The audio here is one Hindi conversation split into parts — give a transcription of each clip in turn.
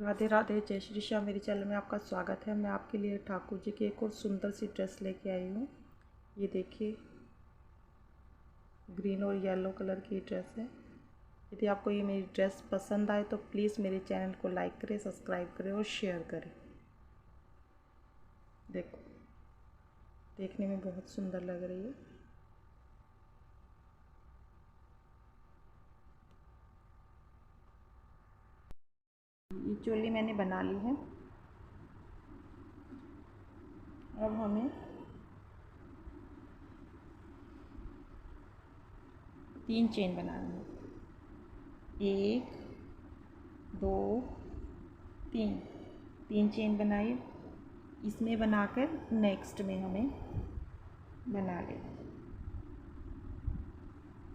राधे राधे, जय श्री श्याम। मेरे चैनल में आपका स्वागत है। मैं आपके लिए ठाकुर जी की एक और सुंदर सी ड्रेस लेके आई हूँ। ये देखिए, ग्रीन और येलो कलर की ड्रेस है। यदि आपको ये मेरी ड्रेस पसंद आए तो प्लीज़ मेरे चैनल को लाइक करें, सब्सक्राइब करें और शेयर करें। देखो, देखने में बहुत सुंदर लग रही है। ये चोली मैंने बना ली है। अब हमें 3 चेन बनानी है। 1 2 3, 3 चेन बनाई। इसमें बनाकर नेक्स्ट में हमें बना लेना,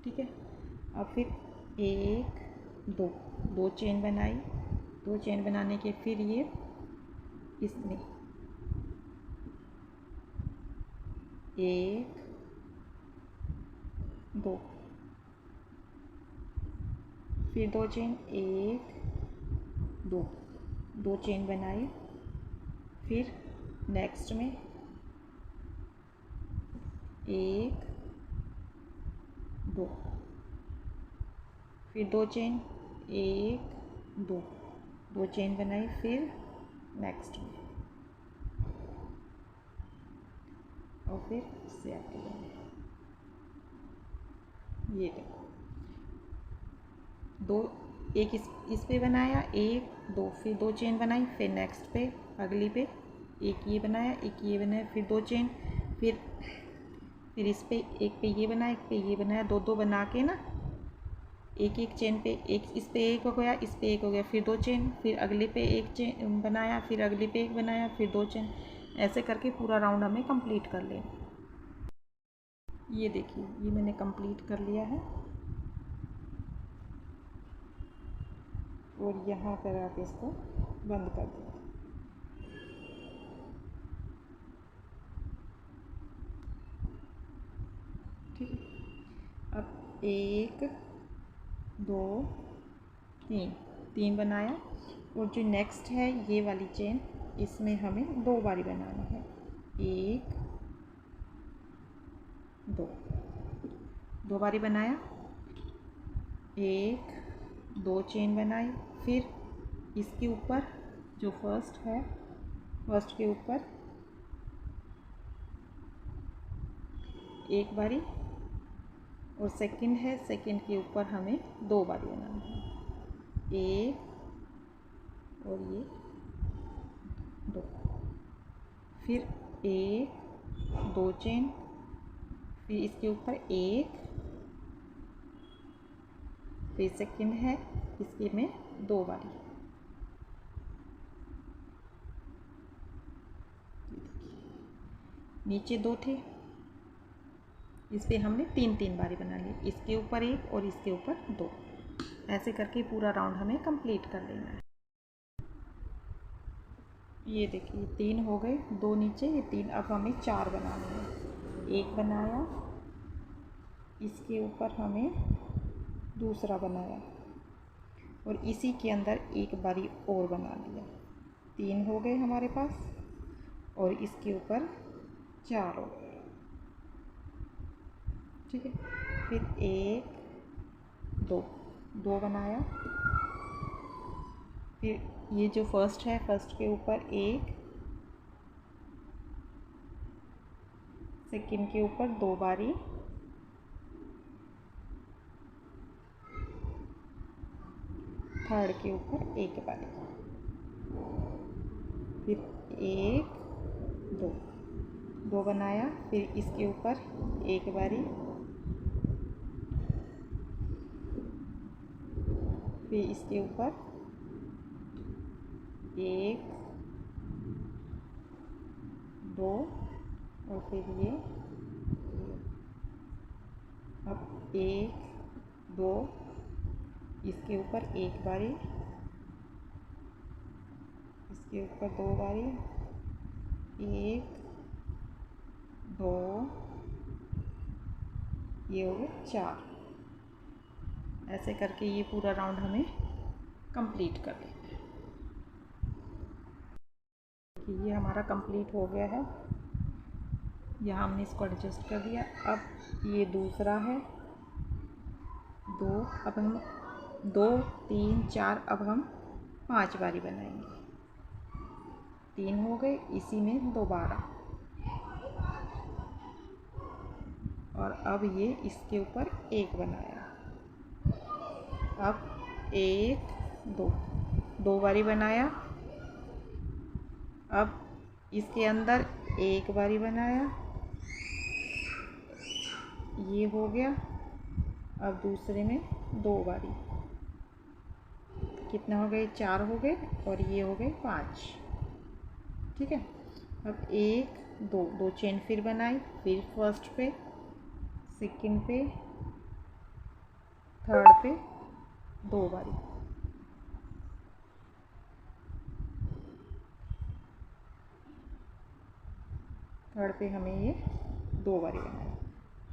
ठीक है। अब फिर 1 2, 2 चेन बनाई। 2 चेन बनाने के फिर ये इसमें 1 2, फिर 2 चेन, 1 2, 2 चेन बनाई। फिर नेक्स्ट में 1 2, फिर 2 चेन, 1 2, 2 चेन बनाई। फिर नेक्स्ट में और फिर इससे आगे जाएंगे। ये देखो, दो, एक इस पे बनाया, 1 2, फिर 2 चेन बनाई। फिर नेक्स्ट पे, अगली पे एक ये बनाया, एक ये बनाया, फिर 2 चेन। फिर इस पे, एक पे ये बनाया, एक पे ये बनाया, 2 2 बना के ना, एक एक चेन पे, एक इस पे एक हो गया, इस पे एक हो गया, फिर 2 चेन, फिर अगले पे एक चेन बनाया, फिर अगले पे एक बनाया, फिर 2 चेन। ऐसे करके पूरा राउंड हमें कंप्लीट कर लेना। ये देखिए, ये मैंने कंप्लीट कर लिया है। और यहाँ पर आप इसको बंद कर दें। ठीक है। अब 1 2 3, 3 बनाया। और जो नेक्स्ट है ये वाली चेन, इसमें हमें 2 बारी बनाना है। 1 2, 2 बारी बनाया। 1 2 चेन बनाई। फिर इसके ऊपर जो फर्स्ट है, फर्स्ट के ऊपर एक बारी, और सेकंड है, सेकंड के ऊपर हमें 2 बारी बनाना है। 1 और ये 2। फिर 1 2 चेन, फिर इसके ऊपर 1, फिर सेकंड है, इसके में 2 बारी। नीचे 2 थे, इस पे हमने 3 3 बारी बना ली। इसके ऊपर 1 और इसके ऊपर 2। ऐसे करके पूरा राउंड हमें कंप्लीट कर लेना है। ये देखिए, 3 हो गए, 2 नीचे, ये 3। अब हमें 4 बनाने हैं। 1 बनाया, इसके ऊपर हमें दूसरा बनाया, और इसी के अंदर एक बारी और बना लिया। 3 हो गए हमारे पास, और इसके ऊपर 4 हो गए, ठीक है। फिर 1 2, 2 बनाया। फिर ये जो फर्स्ट है, फर्स्ट के ऊपर 1, सेकंड के ऊपर 2 बारी, थर्ड के ऊपर 1 बारी। फिर 1 2, 2 बनाया। फिर इसके ऊपर 1 बारी, फिर इसके ऊपर 1 2, और फिर ये। अब 1 2, इसके ऊपर 1 बारी, इसके ऊपर 2 बारी, 1 2, ये हो गए 4। ऐसे करके ये पूरा राउंड हमें कंप्लीट कर लेना है। देखिए ये हमारा कंप्लीट हो गया है। यहाँ हमने इसको एडजस्ट कर दिया। अब ये दूसरा है 2, अब हम 2 3 4, अब हम 5 बारी बनाएंगे। 3 हो गए, इसी में दोबारा, और अब ये इसके ऊपर 1 बनाया। अब 1 2, 2 बारी बनाया। अब इसके अंदर 1 बारी बनाया, ये हो गया। अब दूसरे में 2 बारी, कितना हो गए, 4 हो गए, और ये हो गए 5। ठीक है। अब 1 2, 2 चेन फिर बनाई, फिर फर्स्ट पे, सेकंड पे, थर्ड पे 2 बारी, थर्ड पे हमें ये 2 बारी बनाई,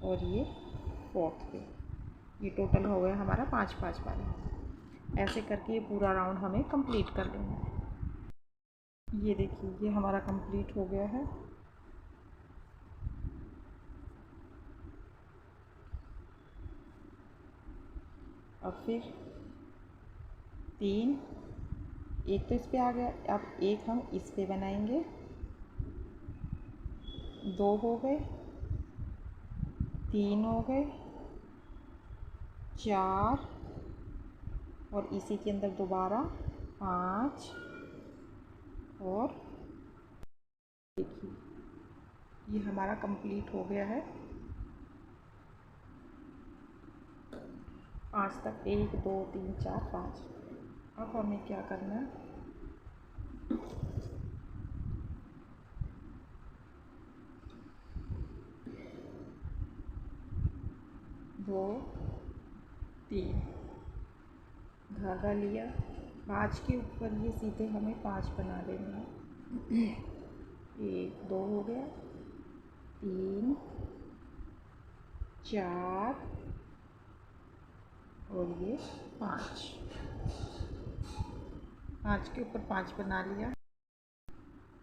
और ये फोर्थ पे। ये टोटल हो गया हमारा 5 5 बारी। ऐसे करके ये पूरा राउंड हमें कंप्लीट कर लेना है। ये देखिए ये हमारा कंप्लीट हो गया है। अब फिर 3, एक तो इस पे आ गया, अब एक हम इस पे बनाएंगे। 2 हो गए, 3 हो गए, 4, और इसी के अंदर दोबारा 5, और देखिए ये हमारा कंप्लीट हो गया है। 5 तक, 1 2 3 4 5। अब हमें क्या करना है, दो 3 धागा लिया, 5 के ऊपर ये सीधे हमें 5 बना देने हैं। 1 2 हो गया, 3 4, और ये 5, 5 के ऊपर 5 बना लिया।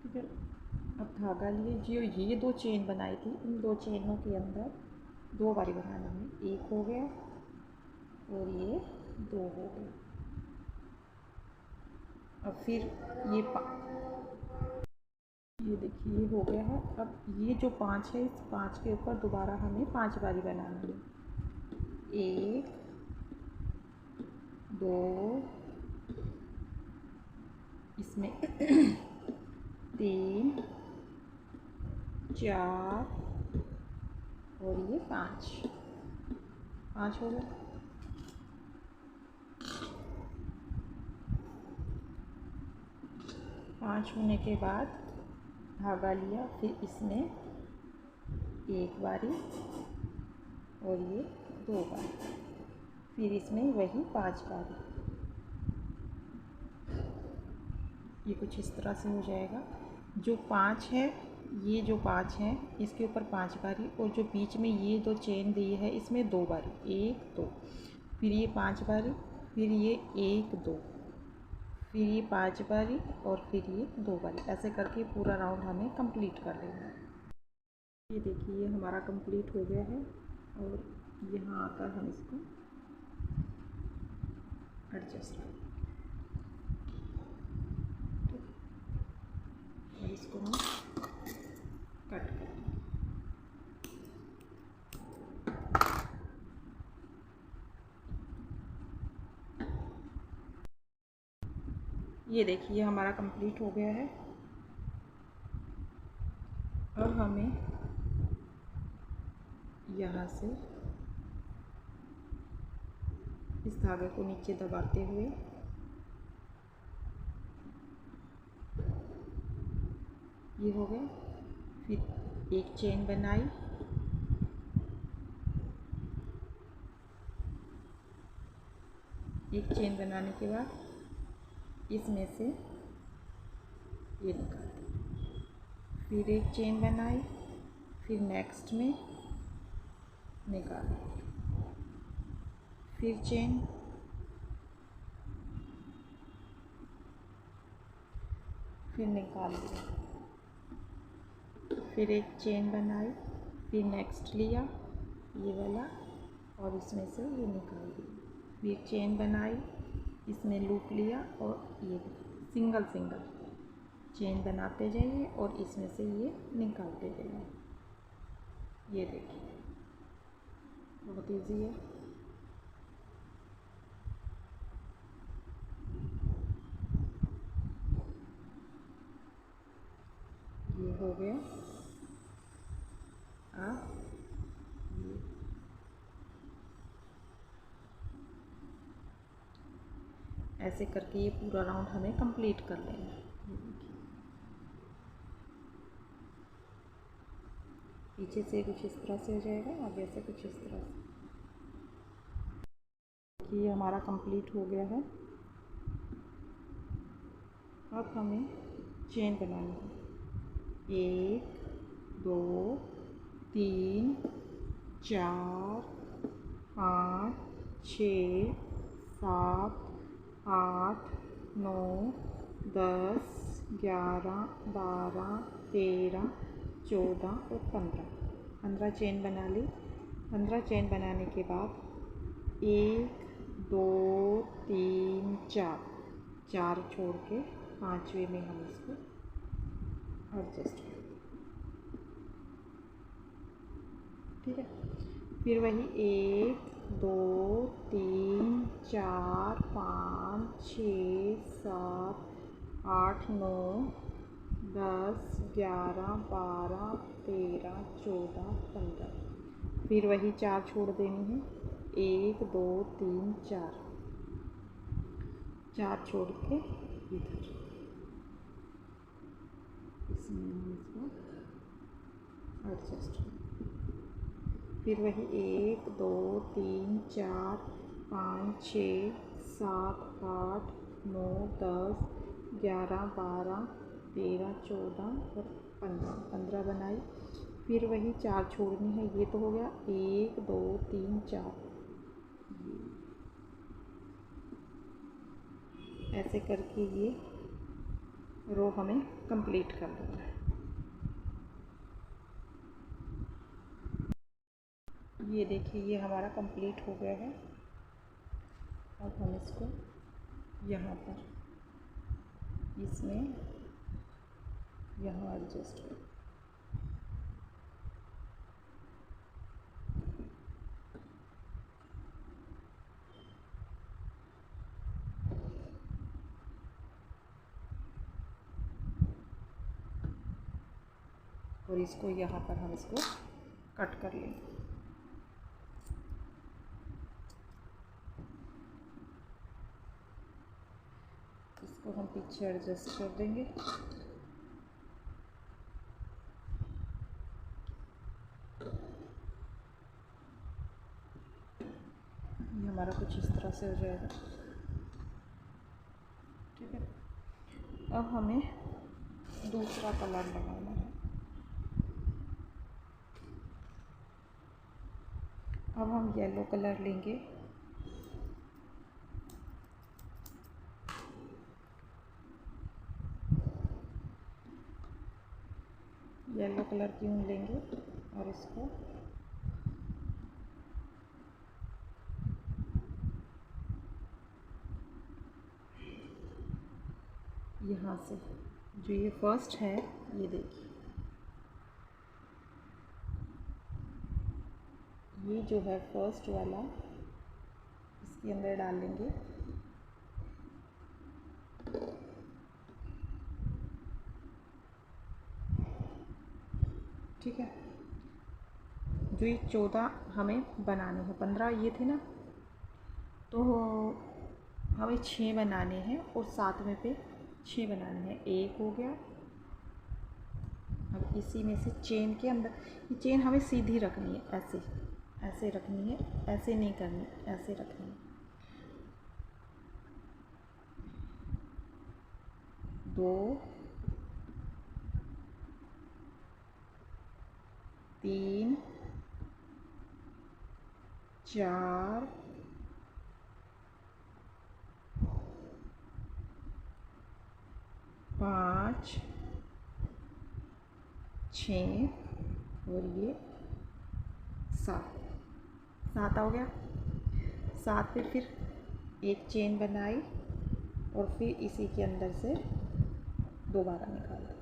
ठीक है। अब धागा लिए, जो ये 2 चेन बनाई थी, इन 2 चेनों के अंदर 2 बारी बनाना है। 1 हो गया, और ये 2 हो गए। अब फिर ये देखिए ये हो गया है। अब ये जो 5 है, इस 5 के ऊपर दोबारा हमें 5 बारी बनानी है। 1 2, इसमें 3 4, और ये 5 हो गया। 5 होने के बाद धागा लिया, फिर इसमें 1 बारी, और ये 2 बारी, फिर इसमें वही 5 बारी। ये कुछ इस तरह से हो जाएगा। जो 5 है, ये जो 5 है, इसके ऊपर 5 बारी, और जो बीच में ये 2 चेन दी है, इसमें 2 बारी, 1 2, फिर ये 5 बारी, फिर ये 1 2, फिर ये 5 बारी, और फिर ये 2 बारी। ऐसे करके पूरा राउंड हमें कंप्लीट कर लेना है। ये देखिए ये हमारा कंप्लीट हो गया है, और यहाँ आकर हम इसको एडजस्ट करें, और इसको हम कट करें। ये देखिए हमारा कंप्लीट हो गया है। अब हमें यहाँ से इस धागे को नीचे दबाते हुए ये हो गया। फिर एक चेन बनाई, एक चेन बनाने के बाद इसमें से ये निकाल दी, फिर एक चेन बनाई, फिर नेक्स्ट में निकाल, फिर चेन, फिर निकाल लिया, फिर एक चेन बनाई, फिर नेक्स्ट लिया ये वाला और इसमें से ये निकाल दिया, फिर चेन बनाई, इसमें लूप लिया और ये सिंगल सिंगल चेन बनाते जाइए और इसमें से ये निकालते जाइए। ये देखिए बहुत इजी है। ये हो गया। अब ऐसे करके ये पूरा राउंड हमें कंप्लीट कर लेना है। पीछे से कुछ इस तरह से हो जाएगा, आगे से कुछ इस तरह से। ये हमारा कंप्लीट हो गया है। अब हमें चेन बनानी है। 1 2 3 4 5 6 7 8 9 10 11 12 13 14 और 15 चेन बना ली। 15 चेन बनाने के बाद 1 2 3 4 छोड़ के 5वें में हम इसको एडजस्ट करें। ठीक है, फिर वही 1 2 3 4 5 6 7 8 9 10 11 12 13 14 15। फिर वही 4 छोड़ देनी है। 1 2 3 4 छोड़ के इधर इसमें हम इसको एडजस्ट करें। फिर वही 1 2 3 4 5 6 7 8 9 10 11 12 13 14 और 15 बनाई। फिर वही 4 छोड़नी है। ये तो हो गया 1 2 3 4। ऐसे करके ये रो हमें कंप्लीट कर देना है। ये देखिए ये हमारा कंप्लीट हो गया है। अब हम इसको यहाँ पर इसमें यहाँ एडजस्ट करें। और इसको यहाँ पर हम इसको कट कर लेंगे। इसको हम पीछे एडजस्ट कर देंगे। ये हमारा कुछ इस तरह से हो जाएगा। ठीक है, अब हमें दूसरा कलर लगाना है। अब हम येलो कलर लेंगे। येलो कलर की ऊन लेंगे और इसको यहाँ से जो ये फर्स्ट है, ये देखिए ये जो है फर्स्ट वाला, इसके अंदर डालेंगे। ठीक है, जो ये 14 हमें बनाने हैं, 15 ये थे ना, तो हमें 6 बनाने हैं और 7वें पे 6 बनाने हैं। 1 हो गया। अब इसी में से चेन के अंदर, ये चेन हमें सीधी रखनी है, ऐसे ऐसे रखनी है, ऐसे नहीं करनी, ऐसे रखनी है। 2 3 4 5 5 6 और ये 7 हो गया। 7 पे फिर एक चेन बनाई और फिर इसी के अंदर से दोबारा निकाल दी।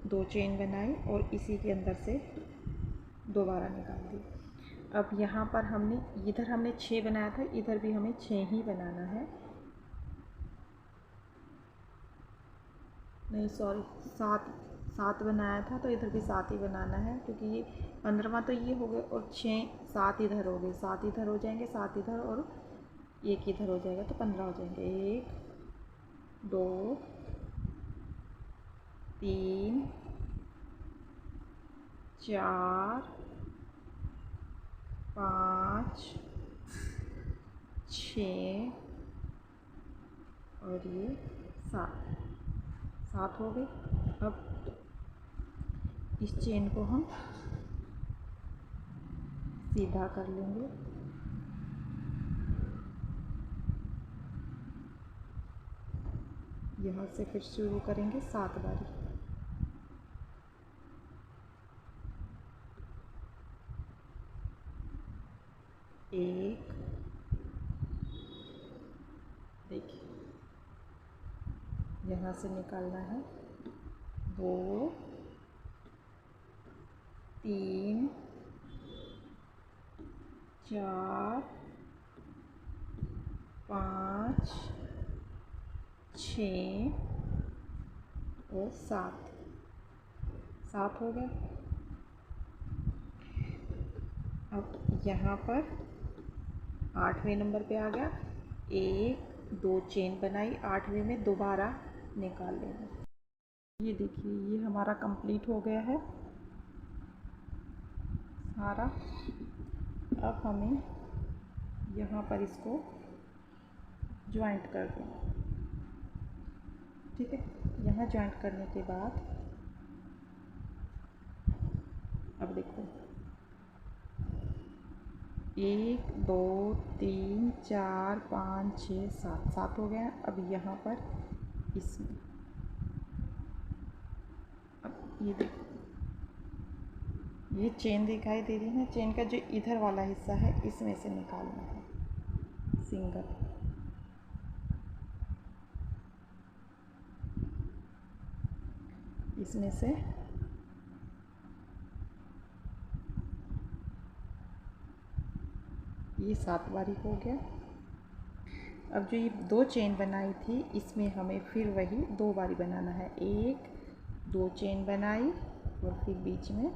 दो चेन बनाई और इसी के अंदर से दोबारा निकाल दी। अब यहाँ पर इधर हमने 6 बनाया था, इधर भी हमें 6 ही बनाना है। नहीं सॉरी, 7 बनाया था तो इधर भी 7 ही बनाना है, क्योंकि ये 15वां तो ये हो गए और 7 इधर हो गए, 7 इधर हो जाएंगे, 7 इधर और 1 इधर हो जाएगा तो 15 हो जाएंगे। 1 2 3 4 5 6 और ये 7 हो गए। अब इस चेन को हम सीधा कर लेंगे। यहाँ से फिर शुरू करेंगे 7 बारी। एक, देखिए यहाँ से निकालना है 2 3 4 5 6 और 7 हो गया। अब यहाँ पर 8वें नंबर पे आ गया। 1 2 चेन बनाई, 8वें में दोबारा निकाल लेंगे। ये देखिए ये हमारा कंप्लीट हो गया है सारा। अब हमें यहाँ पर इसको ज्वाइंट कर देंगे। ठीक है, यहाँ ज्वाइंट करने के बाद अब देखो 1 2 3 4 5 6 7 हो गया। अब यहाँ पर इसमें अब ये देखो ये चेन दिखाई दे रही है ना, चेन का जो इधर वाला हिस्सा है इसमें से निकालना है सिंगल। इसमें से ये 7 बारी हो गया। अब जो ये 2 चेन बनाई थी इसमें हमें फिर वही 2 बारी बनाना है। 1 2 चेन बनाई और फिर बीच में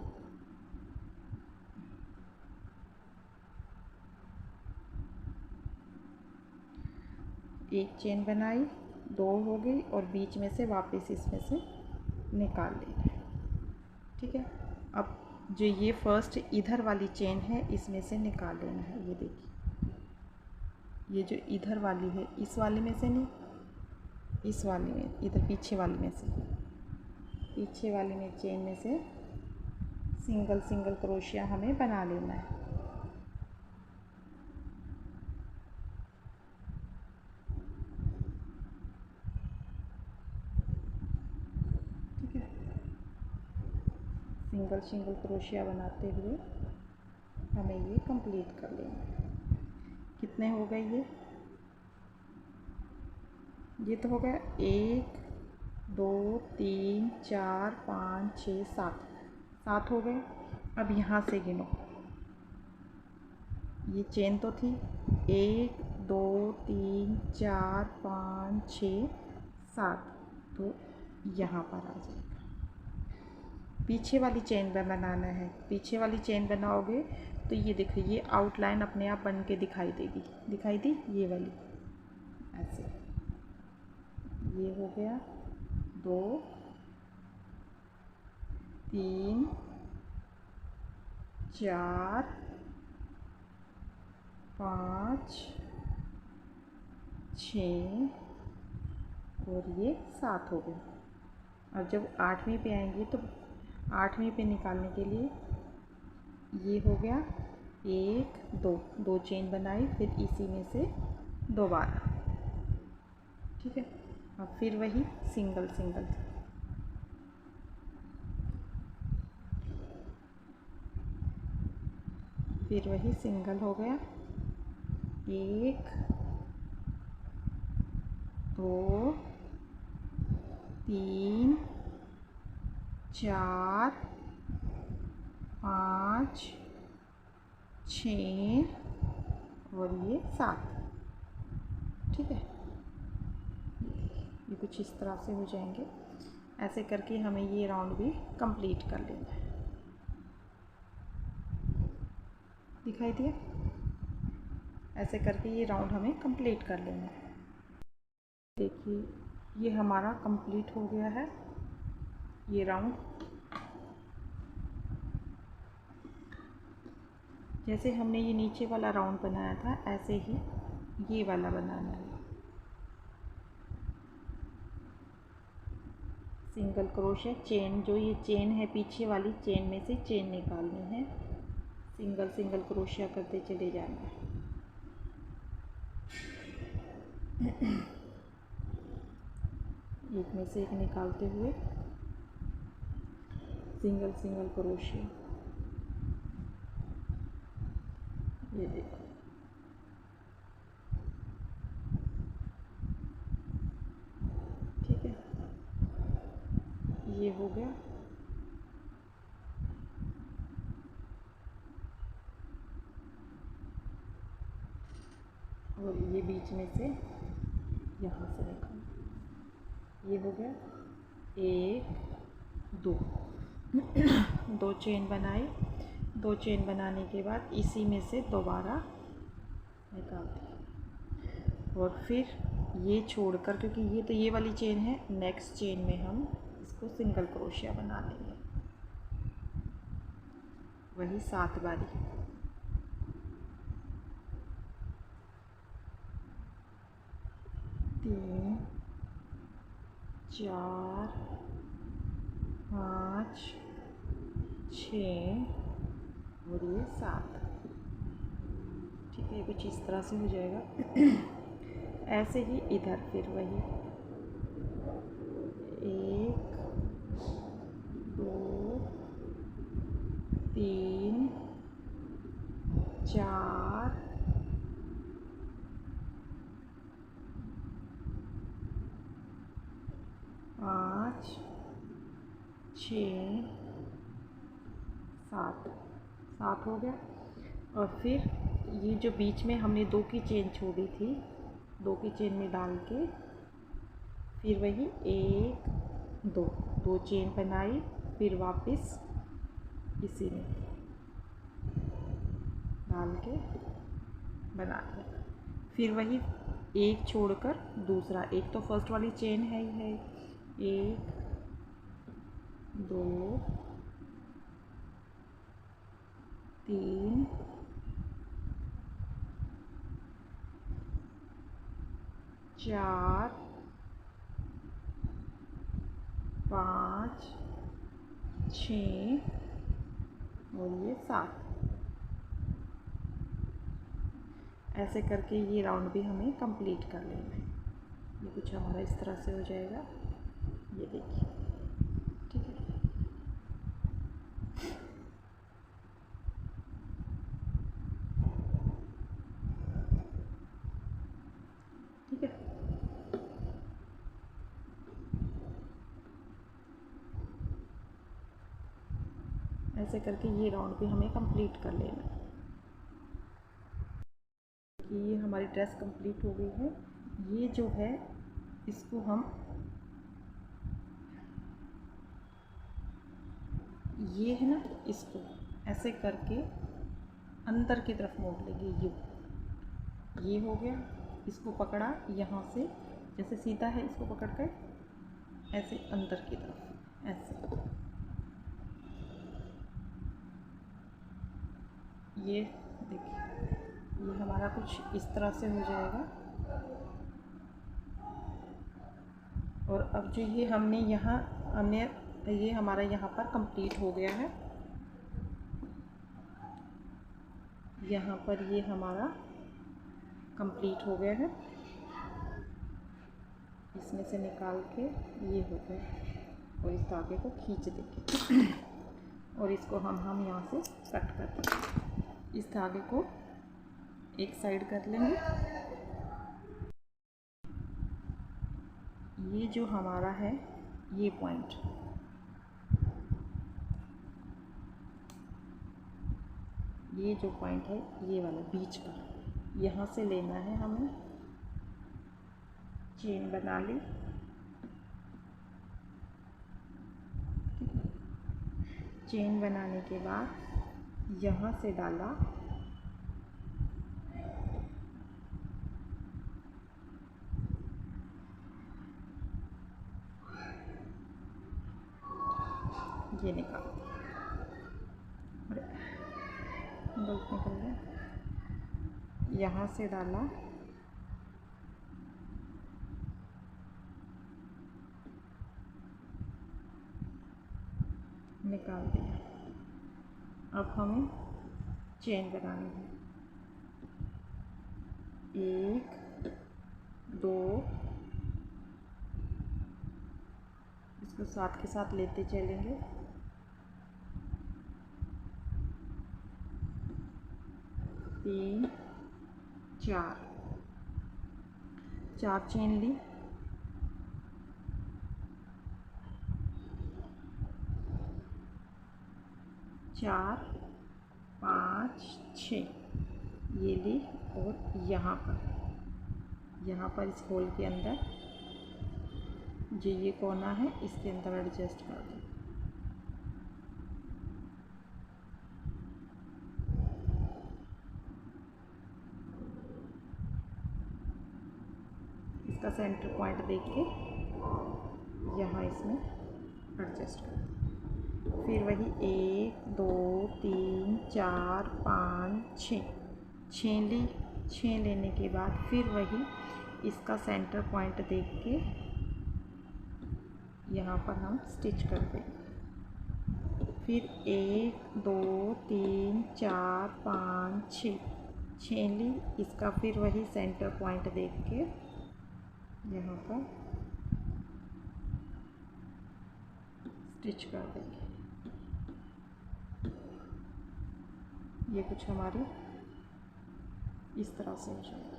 एक चेन बनाई, 2 हो गई और बीच में से वापस इसमें से निकाल लेना है। ठीक है, अब जो ये फर्स्ट इधर वाली चेन है इसमें से निकाल लेना है। ये देखिए ये जो इधर वाली है इस वाले में से नहीं, इस वाली में, इधर पीछे वाली में से, पीछे वाली में चेन में से सिंगल सिंगल क्रोशिया हमें बना लेना है। ठीक है, सिंगल सिंगल क्रोशिया बनाते हुए हमें ये कंप्लीट कर लेना है। कितने हो गए ये तो हो गया 1 2 3 4 5 6 7 हो गए। अब यहाँ से गिनो, ये चेन तो थी 1 2 3 4 5 6 7, तो यहाँ पर आ जाएगा। पीछे वाली चेन बनाना है, पीछे वाली चेन बनाओगे तो ये देखो ये आउटलाइन अपने आप बन के दिखाई देगी। दिखाई दी ये वाली, ऐसे ये हो गया 2 3 4 5 6 और ये 7 हो गए। अब जब 8वें पे आएंगे तो 8वें पे निकालने के लिए ये हो गया एक दो, दो चेन बनाई, फिर इसी में से दोबारा, ठीक है। अब फिर वही सिंगल सिंगल, फिर वही सिंगल हो गया, एक दो तीन चार पाँच छः और ये 7, ठीक है। ये कुछ इस तरह से हो जाएंगे। ऐसे करके हमें ये राउंड भी कंप्लीट कर लेना है। दिखाई दिया? ऐसे करके ये राउंड हमें कंप्लीट कर लेना है। देखिए ये हमारा कंप्लीट हो गया है ये राउंड। जैसे हमने ये नीचे वाला राउंड बनाया था, ऐसे ही ये वाला बनाना है। सिंगल क्रोशेट चेन, जो ये चेन है पीछे वाली चेन में से चेन निकालनी है, सिंगल सिंगल क्रोशिया करते चले जाना है। एक में से एक निकालते हुए सिंगल सिंगल क्रोशिया, ये देखो। ठीक है, ये हो गया। और ये बीच में से यहाँ से निकाल, ये हो गया। एक दो दो चेन बनाई, दो चेन बनाने के बाद इसी में से दोबारा निकाल दी। और फिर ये छोड़कर, क्योंकि ये तो ये वाली चेन है, नेक्स्ट चेन में हम इसको सिंगल क्रोशिया बना लेंगे, वही 7 बारी। तीन चार पाँच छः और ये 7, ठीक है। कुछ इस तरह से हो जाएगा। ऐसे ही इधर फिर वही 1 2 3 4 5 6 7, 7 हो गया। और फिर ये जो बीच में हमने 2 की चेन छोड़ी थी, 2 की चेन में डाल के फिर वही 1 2, 2 चेन बनाई, फिर वापस इसी में डाल के बना दिया। फिर वही एक छोड़कर दूसरा, एक तो फर्स्ट वाली चेन है ही है, 1 2 3 4 5 6 और ये 7। ऐसे करके ये राउंड भी हमें कंप्लीट कर लेना है। ये कुछ हमारा इस तरह से हो जाएगा, ये देखिए, ठीक है। ठीक है, ऐसे करके ये राउंड भी हमें कंप्लीट कर लेना है। ये हमारी ड्रेस कंप्लीट हो गई है। ये जो है इसको हम ये है ना, इसको ऐसे करके अंदर की तरफ मोड़ लेंगे। ये हो गया। इसको पकड़ा यहाँ से, जैसे सीधा है इसको पकड़ कर ऐसे अंदर की तरफ, ऐसे। ये देखिए, ये हमारा कुछ इस तरह से हो जाएगा। और अब जो ये हमने ये हमारा यहाँ पर कंप्लीट हो गया है। यहाँ पर ये हमारा कंप्लीट हो गया है। इसमें से निकाल के ये हो गया और इस धागे को खींच देंगे और इसको हम यहाँ से कट कर देंगे। इस धागे को एक साइड कर लेंगे। ये जो हमारा है ये पॉइंट, ये जो पॉइंट है ये वाला बीच का, यहाँ से लेना है हमें। चेन बना ली, चेन बनाने के बाद यहाँ से डाला, ये निकाल गलत निकल गया। यहाँ से डाला, निकाल दिया। अब हमें चेन बनानी है। 1 2, इसको साथ के साथ लेते चलेंगे। 3 4, 4 चेन ली। 4 5 6 ये ली और यहाँ पर इस होल के अंदर जो ये कोना है इसके अंदर एडजस्ट कर दें। इसका सेंटर पॉइंट देख के यहाँ इसमें एडजस्ट कर दें। फिर वही 1 2 3 4 5 6 6 ली। 6 लेने के बाद फिर वही इसका सेंटर पॉइंट देख के यहाँ पर हम स्टिच कर देंगे। फिर 1 2 3 4 5 6 6 ली। इसका फिर वही सेंटर पॉइंट देख के यहाँ पर स्टिच कर देंगे। ये कुछ हमारी इस तरह से हो जाएगी।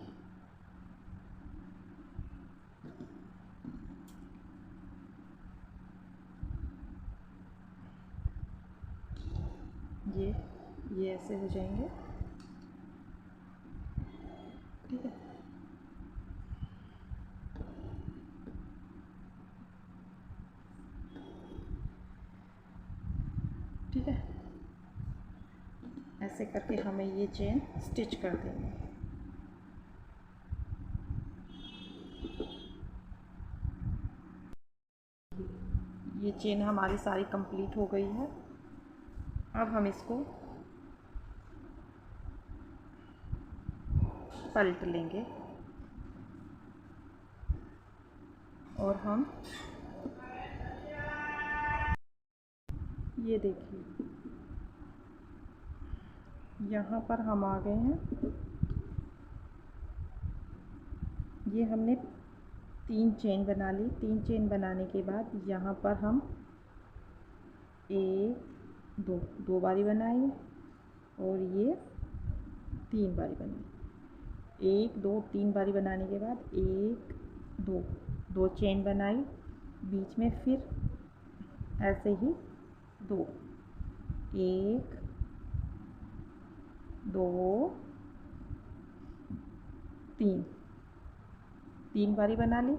ये ऐसे हो जाएंगे, ठीक है। ठीक है, ऐसे करके हमें ये चेन स्टिच कर देंगे। ये चेन हमारी सारी कंप्लीट हो गई है। अब हम इसको पलट लेंगे और हम ये देखिए यहाँ पर हम आ गए हैं। ये हमने 3 चेन बना ली। 3 चेन बनाने के बाद यहाँ पर हम 1 2 2 बारी बनाई और ये 3 बारी बनाई। 1 2 3 बारी बनाने के बाद 1 2 2 चेन बनाई, बीच में फिर ऐसे ही 2 1 2 3 3 बारी बना ली।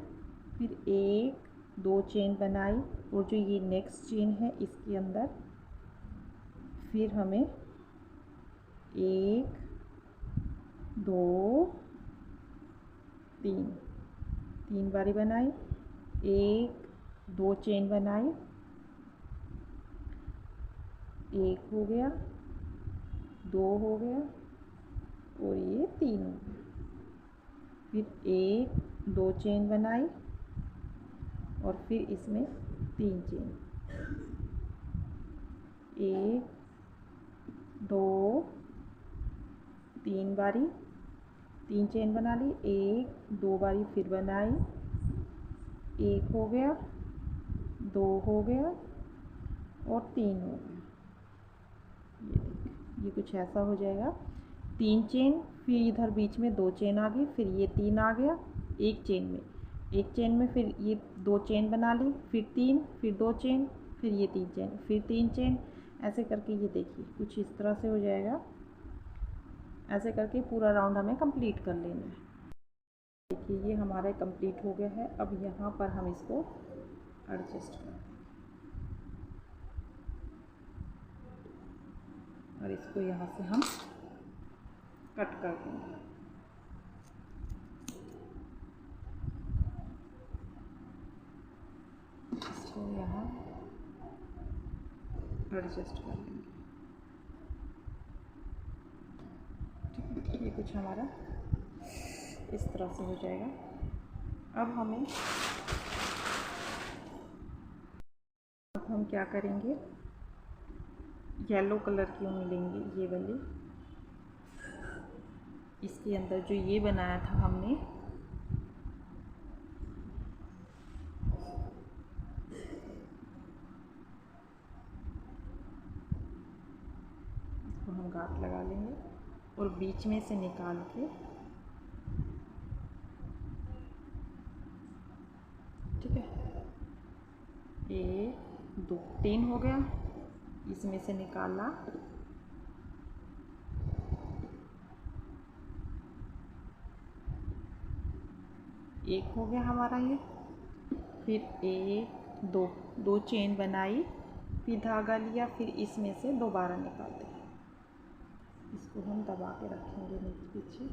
फिर 1 2 चेन बनाई और जो ये नेक्स्ट चेन है इसके अंदर फिर हमें 1 2 3 बारी बनाई। 1 2 चेन बनाई, 1 हो गया, 2 हो गया और ये 3 हो गया। फिर 1 2 चेन बनाई और फिर इसमें 3 चेन, 1 2 3 बारी 3 चेन बना ली, 1 2 बारी फिर बनाई, 1 हो गया, 2 हो गया और 3 हो गया। ये देखिए, ये कुछ ऐसा हो जाएगा। 3 चेन, फिर इधर बीच में 2 चेन आ गई, फिर ये 3 आ गया एक चेन में फिर ये 2 चेन बना ली, फिर 3, फिर 2 चेन, फिर ये 3 चेन, फिर 3 चेन, ऐसे करके ये देखिए कुछ इस तरह से हो जाएगा। ऐसे करके पूरा राउंड हमें कंप्लीट कर लेना है। देखिए ये हमारा कंप्लीट हो गया है। अब यहाँ पर हम इसको एडजस्ट कर देंगे और इसको यहाँ से हम कट कर देंगे। इसको यहाँ एडजस्ट कर लेंगे। ठीक है, ये कुछ हमारा इस तरह से हो जाएगा। अब हम क्या करेंगे, येलो कलर की ऊन लेंगे, ये वाली। इसके अंदर जो ये बनाया था हमने, इसको हम गांठ लगा लेंगे और बीच में से निकाल के, ठीक है, 1 2 3 हो गया, इसमें से निकाला, एक हो गया हमारा ये, फिर 1 2 चेन बनाई, फिर धागा लिया, फिर इसमें से दोबारा निकाल दें। इसको हम दबा के रखेंगे नीचे पीछे,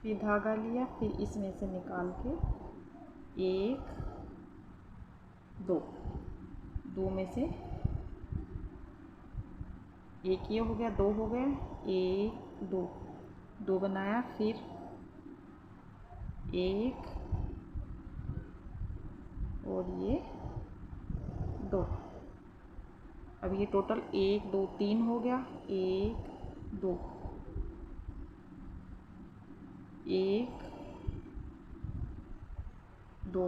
फिर धागा लिया, फिर इसमें से निकाल के 1 2 में से एक ये हो गया, 2 हो गया, 1 2 बनाया, फिर 1 और ये 2। अब ये टोटल 1 2 3 हो गया, 1 2 1 2।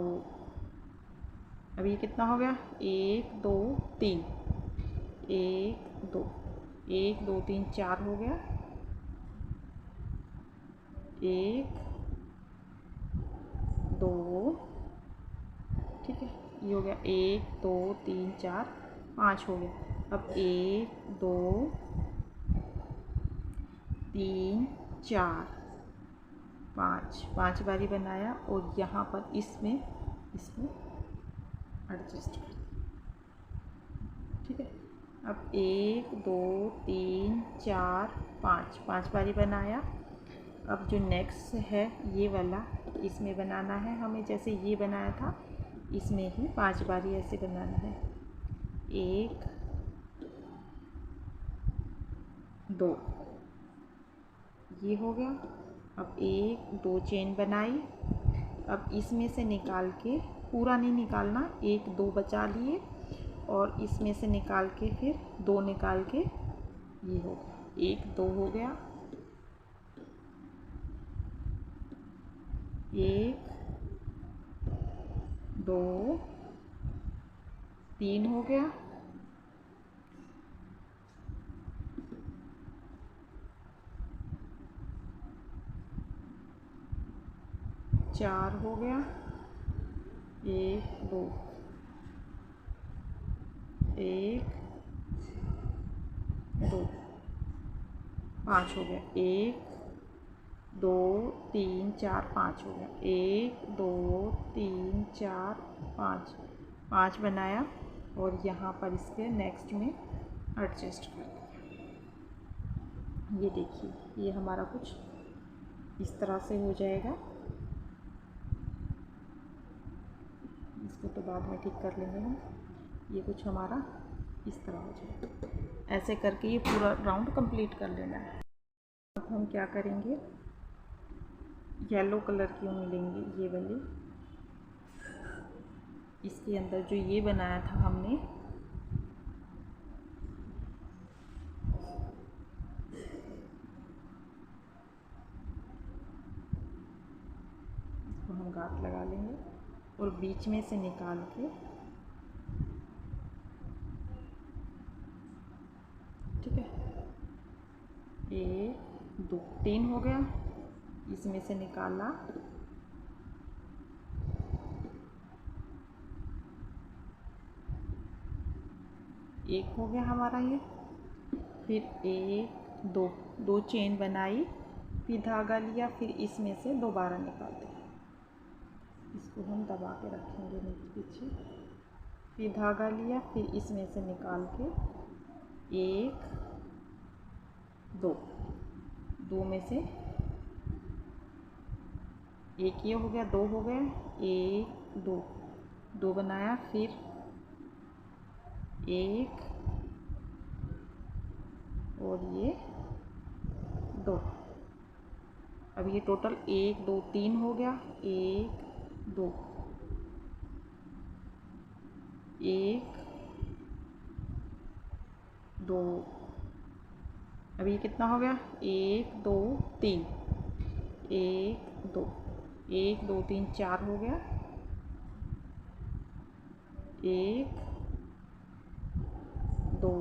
अब ये कितना हो गया, 1 2 3, 1 2 1 2 3 4 हो गया, 1 2, ठीक है, ये हो गया 1 2 3 4 5 हो गया। अब 1 2 3 4 5 बारी बनाया और यहाँ पर इसमें इसको एडजस्ट कर, ठीक है। अब 1 2 3 4 5 बारी बनाया। अब जो नेक्स्ट है ये वाला, इसमें बनाना है हमें, जैसे ये बनाया था इसमें ही 5 बारी ऐसे बनाना है। 1 2 ये हो गया। अब 1 2 चेन बनाई। अब इसमें से निकाल के, पूरा नहीं निकालना, 1 2 बचा लिए और इसमें से निकाल के फिर 2 निकाल के ये हो गया, 1 2 हो गया, 1 2 3 हो गया, 4 हो गया, 1 2 1 2 5 हो गया, 1 2 3 4 5 हो गया, 1 2 3 4 5 बनाया और यहाँ पर इसके नेक्स्ट में एडजस्ट कर दिया। ये देखिए ये हमारा कुछ इस तरह से हो जाएगा। इसको तो बाद में ठीक कर लेंगे हम। ये कुछ हमारा इस तरह हो जाएगा। ऐसे करके ये पूरा राउंड कंप्लीट कर लेना है। अब हम क्या करेंगे, येलो कलर की ऊन लेंगे, ये वाली। इसके अंदर जो ये बनाया था हमने, हम गांठ लगा लेंगे और बीच में से निकाल के, ठीक है, 1 2 3 हो गया, इसमें से निकाला, एक हो गया हमारा ये, फिर 1 2 2 चेन बनाई, फिर धागा लिया, फिर इसमें से दोबारा निकाल दिया, इसको हम दबा के रखेंगे नीचे पीछे, फिर धागा लिया, फिर इसमें से निकाल के 1 2 2 में से एक ये हो गया, 2 हो गए, 1 2 2 बनाया, फिर 1 और ये 2, अब ये टोटल 1 2 3 हो गया, 1 2 1 2, अब ये कितना हो गया, 1 2 3 1 2 1 2 3 4 हो गया, 1 2,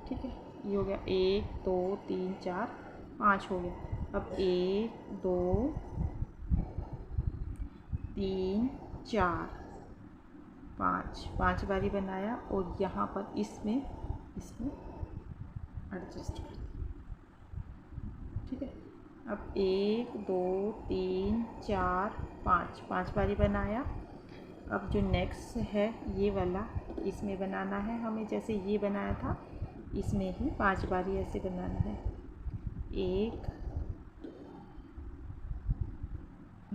ठीक है, ये हो गया 1 2 3 4 5 हो गया। अब 1 2 3 4 5 5 बारी बनाया और यहाँ पर इसमें एडजस्ट कर दिया, ठीक है। अब 1 2 3 4 5 5 बारी बनाया। अब जो नेक्स्ट है ये वाला, इसमें बनाना है हमें, जैसे ये बनाया था इसमें ही 5 बारी ऐसे बनाना है, 1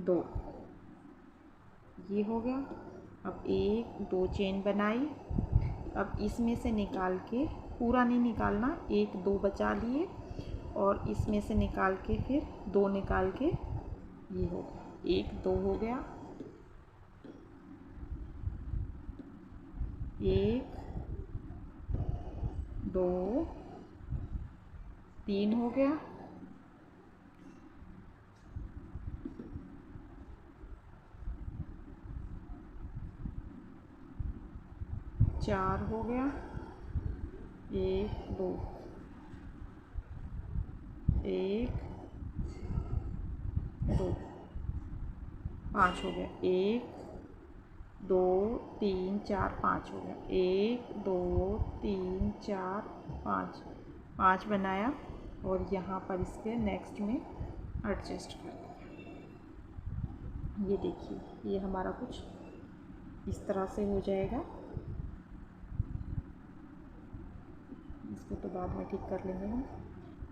2, ये हो गया। अब 1 2 चेन बनाई, अब इसमें से निकाल के, पूरा नहीं निकालना, 1 2 बचा लिए और इसमें से निकाल के फिर 2 निकाल के, ये हो गया 1 2 हो गया, 1 2 3 हो गया, 4 हो गया, 1 2 1 2 5 हो गया, 1 2 3 4 5 हो गया, 1 2 3 4 5 5 बनाया और यहाँ पर इसके नेक्स्ट में एडजस्ट कर दिया। ये देखिए, ये हमारा कुछ इस तरह से हो जाएगा। इसको तो बाद में ठीक कर लेंगे हम।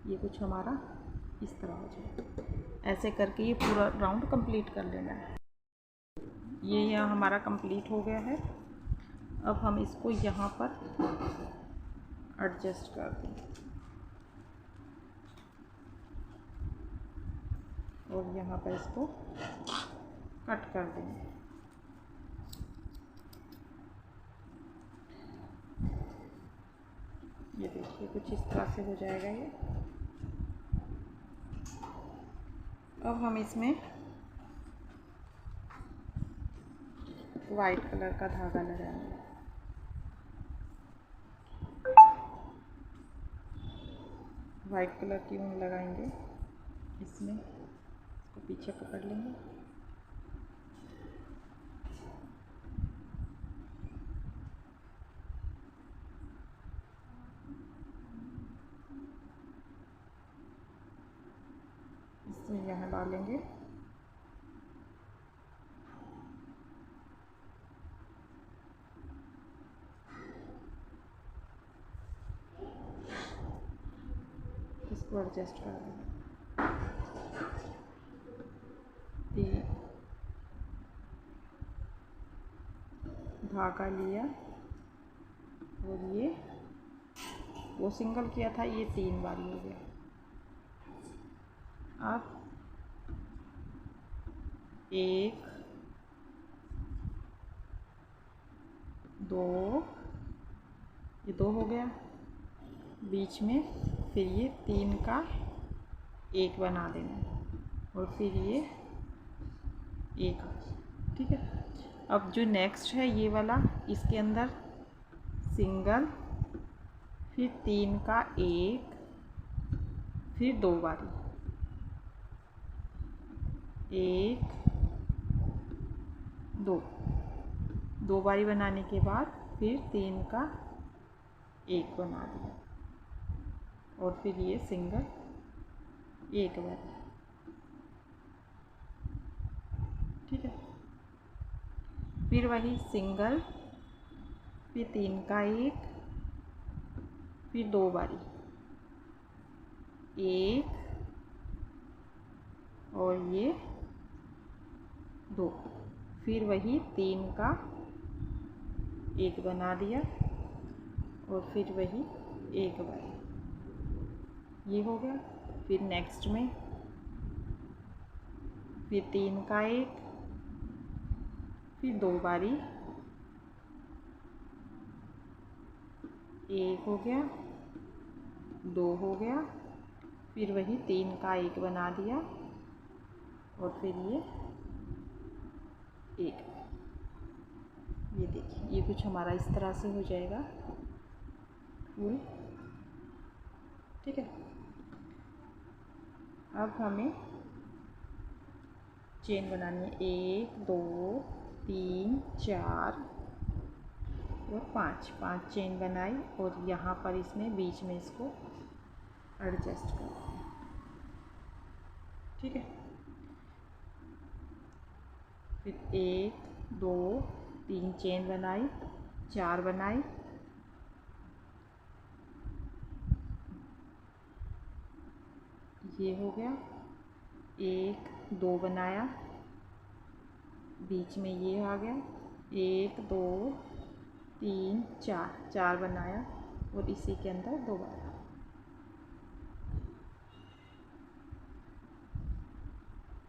ये कुछ हमारा इस तरह हो जाएगा। ऐसे करके ये पूरा राउंड कंप्लीट कर लेना है। ये यहाँ हमारा कंप्लीट हो गया है। अब हम इसको यहाँ पर एडजस्ट कर देंगे और यहाँ पर इसको कट कर देंगे। ये देखिए, कुछ इस तरह से हो जाएगा ये। अब हम इसमें वाइट कलर का धागा लगाएंगे। वाइट कलर की ऊन लगाएंगे इसमें, इसको पीछे पकड़ लेंगे। इसमें यहाँ डालेंगे। इसको एडजस्ट कर देंगे। धागा लिया और ये वो सिंगल किया था, ये 3 बारी हो गया। अब 1 2, ये 2 हो गया, बीच में फिर ये 3 का 1 बना देना और फिर ये एक, ठीक है। अब जो नेक्स्ट है ये वाला, इसके अंदर सिंगल, फिर 3 का 1, फिर 2 बारी, 1 2, 2 बारी बनाने के बाद फिर 3 का 1 बना दिया और फिर ये सिंगल 1 बारी, ठीक है। फिर वही सिंगल, फिर 3 का 1, फिर 2 बारी, 1 और ये 2, फिर वही 3 का 1 बना दिया और फिर वही 1 बारी, ये हो गया। फिर नेक्स्ट में फिर 3 का 1, फिर 2 बारी, 1 हो गया, 2 हो गया, फिर वही 3 का 1 बना दिया और फिर ये 1। ये देखिए, ये कुछ हमारा इस तरह से हो जाएगा फूल, ठीक है। अब हमें चेन बनानी है 1 2 3 4 और 5 चेन बनाई और यहाँ पर इसमें बीच में इसको एडजस्ट कर दिया, ठीक है। फिर 1 2 3 चेन बनाई, 4 बनाई, ये हो गया, 1 2 बनाया, बीच में ये आ गया, 1 2 3 4 बनाया और इसी के अंदर 2 बार,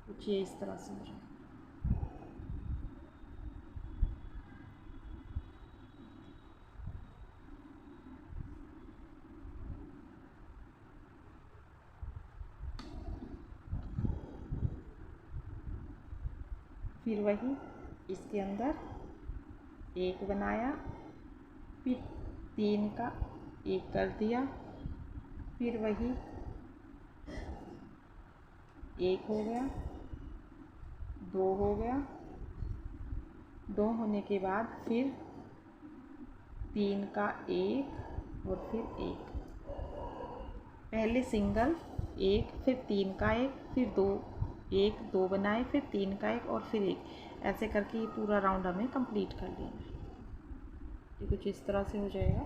कुछ ये इस तरह से हो जाए। फिर वही इसके अंदर 1 बनाया, फिर 3 का 1 कर दिया, फिर वही 1 हो गया, 2 हो गया, 2 होने के बाद फिर 3 का 1 और फिर 1, पहले सिंगल 1, फिर 3 का 1, फिर 2 1 2 बनाए, फिर 3 का 1 और फिर 1, ऐसे करके ये पूरा राउंड हमें कंप्लीट कर लेना है। ये कुछ इस तरह से हो जाएगा।